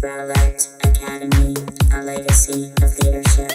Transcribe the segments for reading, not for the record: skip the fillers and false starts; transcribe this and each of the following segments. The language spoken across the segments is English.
Rowlett Academy, a legacy of leadership.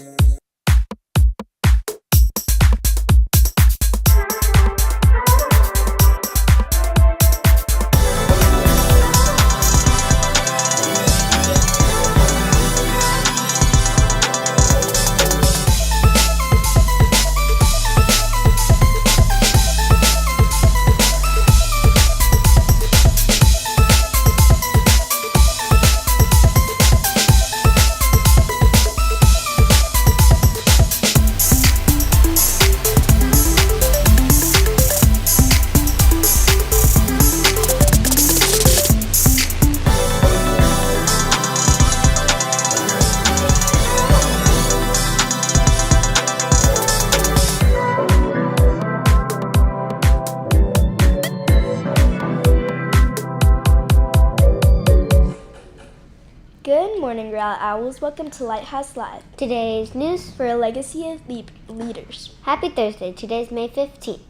Good morning, Rowlett Owls. Welcome to Lighthouse Live. Today's news For a legacy of leaders. Happy Thursday. Today's May 15th.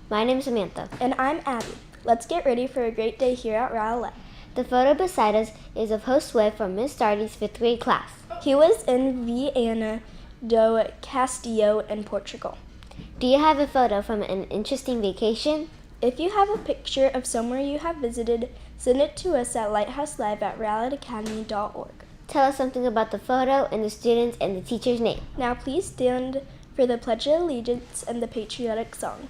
My name is Samantha. And I'm Abby. Let's get ready for a great day here at Rowlett. The photo beside us is of Josue from Miss Darty's 5th grade class. He was in Viana do Castillo in Portugal. Do you have a photo from an interesting vacation? If you have a picture of somewhere you have visited, send it to us at lighthouselive@rowlettacademy.org. Tell us something about the photo and the students and the teacher's name. Now please stand for the Pledge of Allegiance and the patriotic song.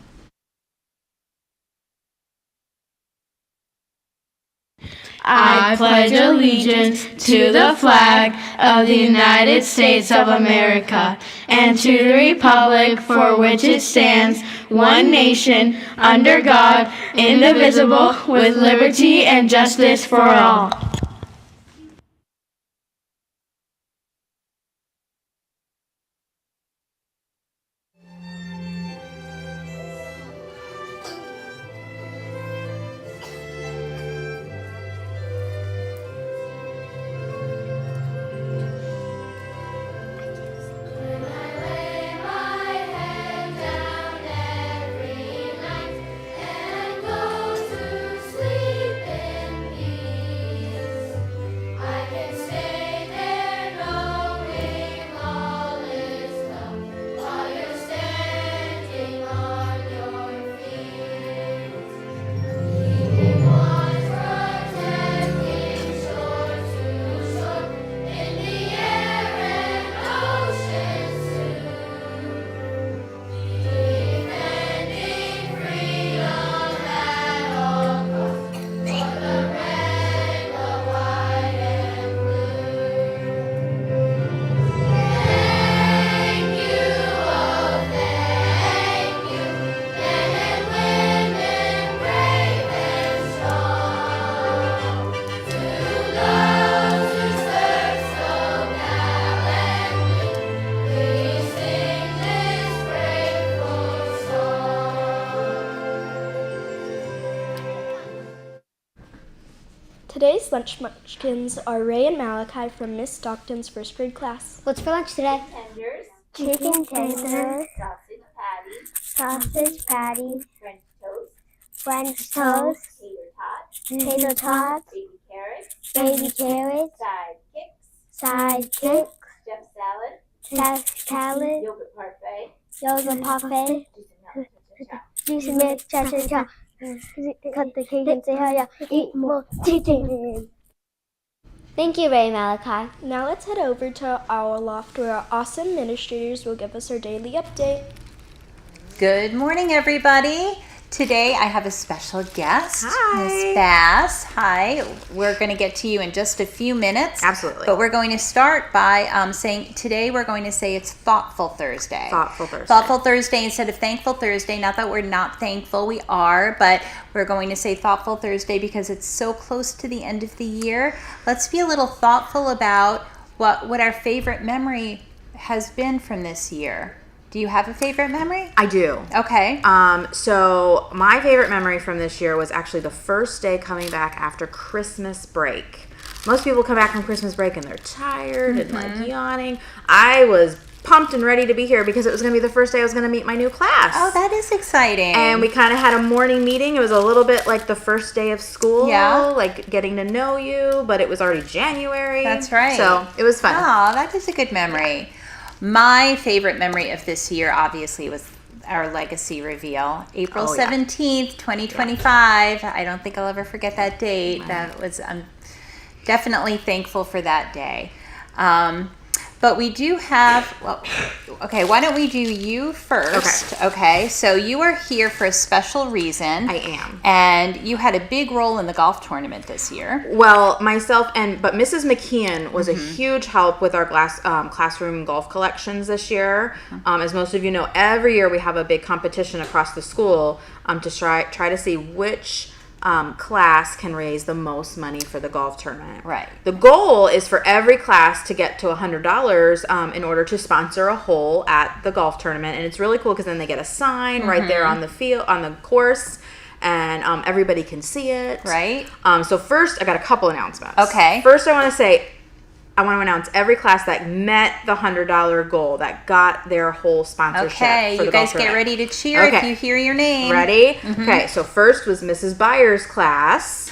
I pledge allegiance to the flag of the United States of America and to the republic for which it stands, one nation, under God, indivisible, with liberty and justice for all. Today's lunch munchkins are Ray and Malachi from Miss Stockton's 1st grade class. What's for lunch today? Tenders, Chicken tenders, sausage patties, French toast, tater tots, potato tots, baby carrots, baby carrots, side kicks, side cakes, Jeff salad, yogurt parfait, yogurt parfait, juicy milk, cha-cha-cha. cut the cake and say hi, eat more chicken. Thank you, Ray and Malachi. Now let's head over to our loft where our awesome administrators will give us our daily update. Good morning, everybody. Today I have a special guest, Hi. Miss Bass. Hi. We're going to get to you in just a few minutes. Absolutely. But we're going to start by saying today we're going to say it's Thoughtful Thursday. Thoughtful Thursday. Thoughtful Thursday instead of Thankful Thursday. Not that we're not thankful, we are, but we're going to say Thoughtful Thursday because it's so close to the end of the year. Let's be a little thoughtful about what our favorite memory has been from this year. Do you have a favorite memory? I do. Okay. So my favorite memory from this year was actually the first day coming back after Christmas break. Most people come back from Christmas break and they're tired and like yawning. I was pumped and ready to be here because it was going to be the first day I was going to meet my new class. Oh, that is exciting. And we kind of had a morning meeting. It was a little bit like the first day of school. Yeah. Like getting to know you, but it was already January. That's right. So it was fun. Oh, that is a good memory. My favorite memory of this year, obviously, was our legacy reveal. April 17th, 2025. I don't think I'll ever forget that date. I'm definitely thankful for that day. But we do have, okay, why don't we do you first? Okay, so you are here for a special reason. I am. And you had a big role in the golf tournament this year. Well, myself but Mrs. McKeon was a huge help with our classroom golf collections this year. As most of you know, every year we have a big competition across the school to try to see which class can raise the most money for the golf tournament. Right. The goal is for every class to get to $100 in order to sponsor a hole at the golf tournament, and it's really cool because then they get a sign right there on the field, on the course, and everybody can see it. Right. So first, I got a couple announcements. Okay. First, I want to announce every class that met the $100 goal, that got their whole sponsorship. Okay, for the you guys golf get tournament. ready to cheer if you hear your name. Ready? Okay, so first was Mrs. Byers' class,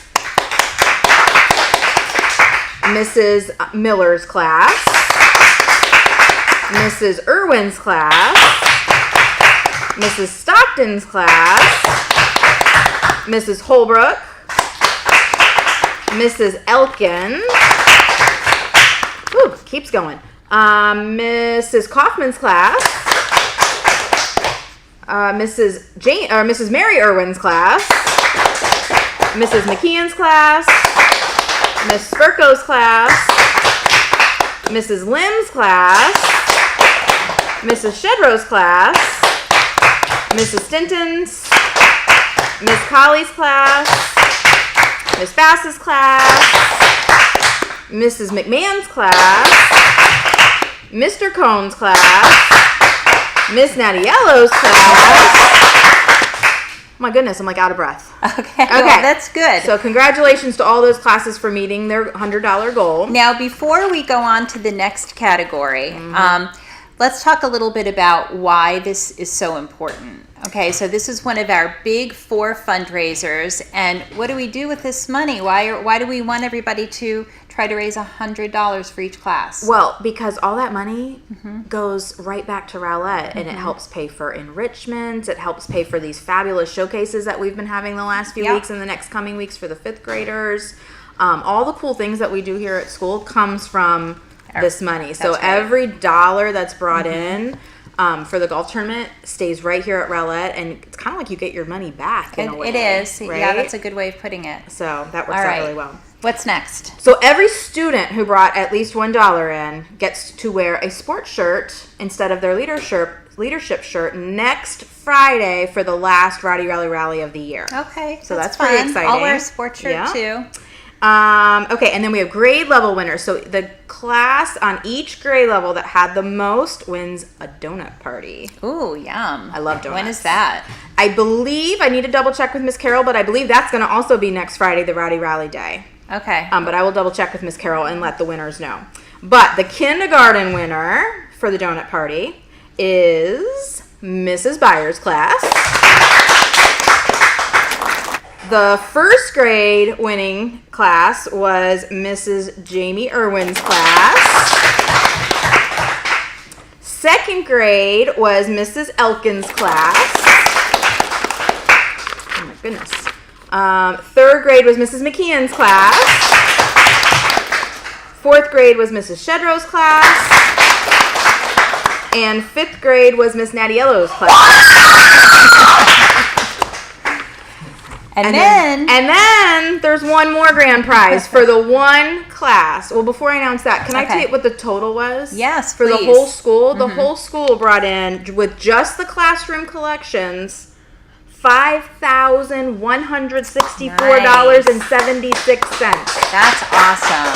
Mrs. Miller's class, Mrs. Irwin's class, Mrs. Stockton's class, Mrs. Holbrook, Mrs. Elkin. Ooh, keeps going. Mrs. Kaufman's class, Mrs. Mary Irwin's class, Mrs. McKeon's class, Miss Spurko's class, Mrs. Lim's class, Mrs. Shedrow's class, Mrs. Stinton's, Miss Colley's class, Miss Bass's class, Mrs. McMahon's class, Mr. Cohn's class, Miss Nadiello's class. Oh my goodness, I'm like out of breath. Okay, well, that's good. So congratulations to all those classes for meeting their $100 goal. Now, before we go on to the next category, let's talk a little bit about why this is so important. Okay, so this is one of our big 4 fundraisers, and what do we do with this money? Why do we want everybody to try to raise $100 for each class? Well, because all that money goes right back to Rowlett, and it helps pay for enrichment. It helps pay for these fabulous showcases that we've been having the last few weeks and the next coming weeks for the 5th graders. All the cool things that we do here at school comes from this money. So every dollar that's brought in for the golf tournament stays right here at Rowlett, and it's kind of like you get your money back in a way. It is. Right? Yeah, that's a good way of putting it. So that works out really well. What's next? So every student who brought at least $1 in gets to wear a sports shirt instead of their leadership shirt next Friday for the last Rowdy Rally Rally of the year. Okay, so that's fun. pretty exciting. I'll wear a sports shirt too. Okay, and then we have grade level winners. So the class on each grade level that had the most wins a donut party. Ooh, yum. I love donuts. When is that? I believe, I need to double check with Miss Carol, but I believe that's going to also be next Friday, the Rowdy Rally Day. Okay. But I will double check with Miss Carol and let the winners know. But the kindergarten winner for the donut party is Mrs. Byers' class. The first grade winning class was Mrs. Jamie Irwin's class. Second grade was Mrs. Elkin's class. Oh my goodness. Third grade was Mrs. McKeon's class. Fourth grade was Mrs. Shedrow's class. And 5th grade was Miss Nadiello's class. And then there's one more grand prize for the one class. Well, before I announce that, can I tell you what the total was? Yes, for please. the whole school. The whole school brought in, with just the classroom collections, $5,164.76. That's awesome.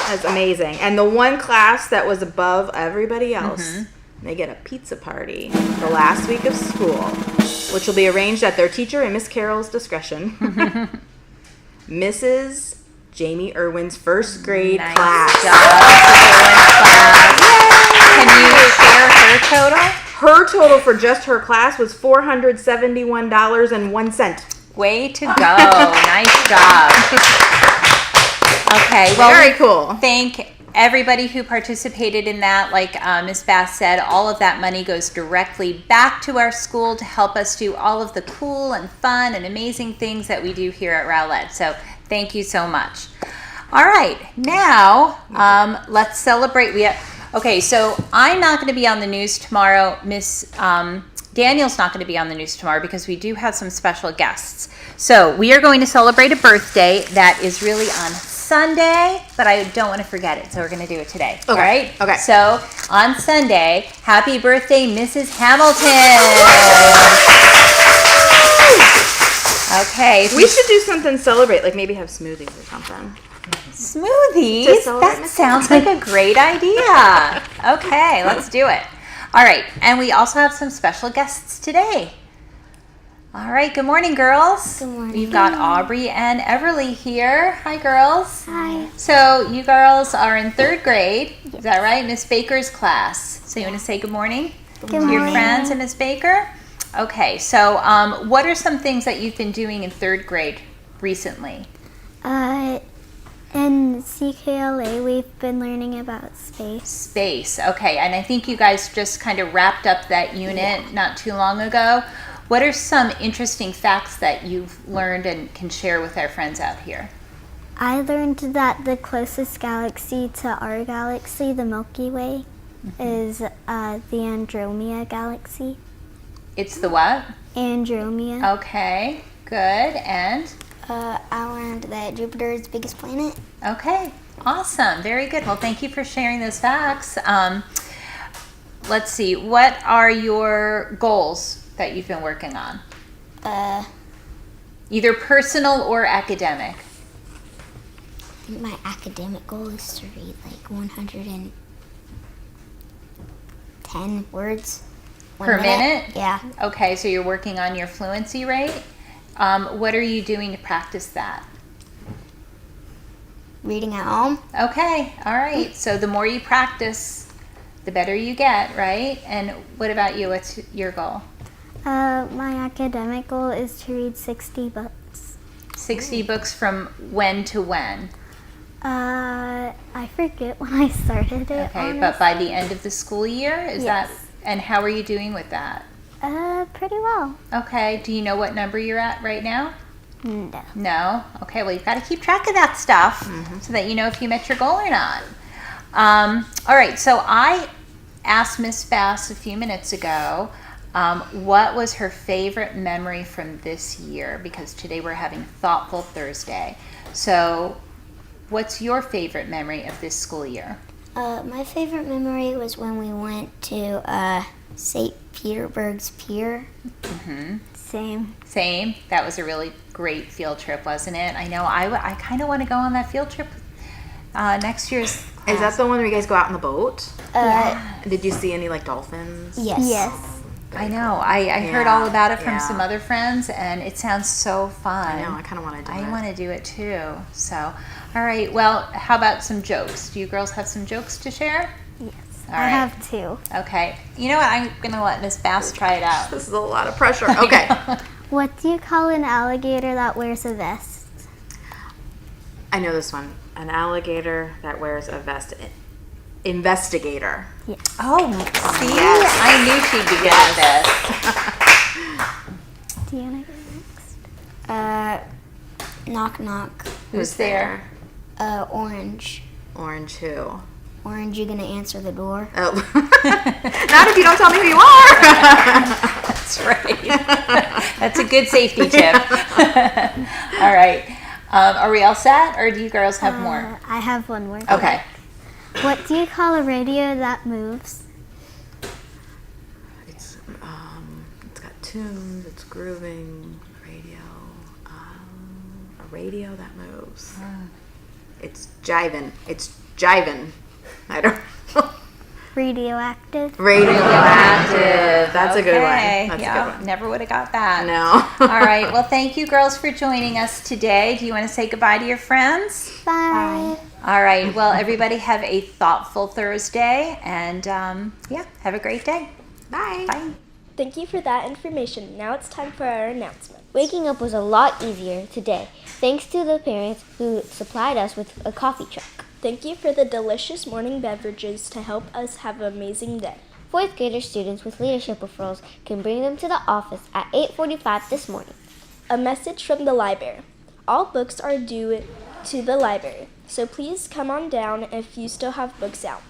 That's amazing. And the one class that was above everybody else, they get a pizza party the last week of school, which will be arranged at their teacher and Miss Carol's discretion. Mrs. Jamie Irwin's first grade class. Can you Her total? Her total for just her class was $471.01. Way to go. Nice job. Okay. Well, Very cool. Thank everybody who participated in that. Like Ms. Bass said, all of that money goes directly back to our school to help us do all of the cool and fun and amazing things that we do here at Rowlett. So thank you so much. All right. Now, let's celebrate. Okay, so I'm not going to be on the news tomorrow. Miss Daniel's not going to be on the news tomorrow because we do have some special guests. So we are going to celebrate a birthday that is really on Sunday, but I don't want to forget it, so we're going to do it today. Okay. All right? Okay. So on Sunday, happy birthday, Mrs. Hamilton. Okay. We should do something to celebrate, like maybe have smoothies or something. Smoothies? That sounds like a great idea. Okay, let's do it. All right, and we also have some special guests today. All right, good morning, girls. Good morning. We've got Aubrey and Everly here. Hi, girls. Hi. So you girls are in 3rd grade. Is that right? Miss Baker's class. So you want to say good morning to your friends and Miss Baker? Okay, so what are some things that you've been doing in 3rd grade recently? In CKLA, we've been learning about space. Space, okay. And I think you guys just kind of wrapped up that unit not too long ago. What are some interesting facts that you've learned and can share with our friends out here? I learned that the closest galaxy to our galaxy, the Milky Way, is the Andromeda galaxy. It's the what? Andromeda. Okay, good. And? I learned that Jupiter is the biggest planet. Okay, awesome. Very good. Well, thank you for sharing those facts. Let's see. What are your goals that you've been working on? Either personal or academic. I think my academic goal is to read like 110 words Per minute? Yeah. Okay, so you're working on your fluency rate. What are you doing to practice that? Reading at home. Okay, all right. So the more you practice, the better you get, right? And what about you? What's your goal? My academic goal is to read 60 books. 60 books from when to when? I forget when I started it. Okay, but by the end of the school year? Is Yes. that? And how are you doing with that? Pretty well. Okay, do you know what number you're at right now? No. No? Okay, well, you've got to keep track of that stuff so that you know if you met your goal or not. All right, so I asked Miss Bass a few minutes ago what was her favorite memory from this year, because today we're having Thoughtful Thursday. So what's your favorite memory of this school year? My favorite memory was when we went to St. Petersburg's Pier. Same. Same. That was a really great field trip, wasn't it? I know. I kind of want to go on that field trip next year's class. Is that the one where you guys go out in the boat? Yeah. Did you see any like dolphins? Yes. Yes. I know. I heard all about it from Yeah. some other friends, and it sounds so fun. I know. I kind of want to do it. I want to do it too. So, all right. Well, how about some jokes? Do you girls have some jokes to share? Yes. All I right. have 2. Okay. You know what? I'm going to let Miss Bass try it out. This is a lot of pressure. Okay. What do you call an alligator that wears a vest? I know this one. An alligator that wears a vest. Investigator. Yes. Oh, see? Yes. I knew she'd be good at this. Do you want to go next? Knock knock. Who's there? Orange. Orange who? Orange, you gonna answer the door? Oh. Not if you don't tell me who you are. That's right. That's a good safety tip. All right. Are we all set, or do you girls have more? I have one more. Okay. What do you call a radio that moves? It's got tunes. It's grooving. Radio. A radio that moves. It's jiving. It's jiving. I don't know. Radioactive. Radioactive. That's a good Okay. one. That's Yeah, a good one. never would have got that. No. All right. Well, thank you girls for joining us today. Do you want to say goodbye to your friends? Bye. All right. Well, everybody have a thoughtful Thursday, and have a great day. Bye. Bye. Thank you for that information. Now it's time for our announcement. Waking up was a lot easier today, thanks to the parents who supplied us with a coffee truck. Thank you for the delicious morning beverages to help us have an amazing day. 4th grader students with leadership referrals can bring them to the office at 8:45 this morning. A message from the library. All books are due to the library, so please come on down if you still have books out.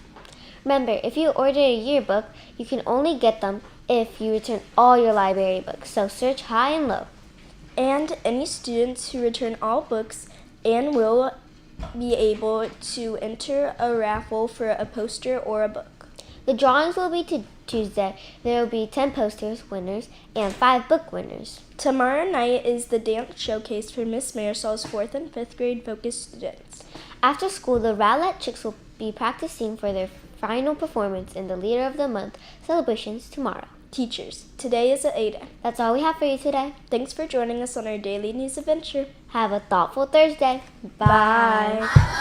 Remember, if you order a yearbook, you can only get them if you return all your library books, so search high and low. And any students who return all books and will be able to enter a raffle for a poster or a book. The drawings will be Tuesday. There will be 10 posters winners and 5 book winners. Tomorrow night is the dance showcase for Miss Marisol's 4th and 5th grade focus students. After school, the Rowlett Chicks will be practicing for their final performance in the Leader of the Month celebrations tomorrow. Teachers, today is Ada. That's all we have for you today. Thanks for joining us on our daily news adventure. Have a thoughtful Thursday. Bye.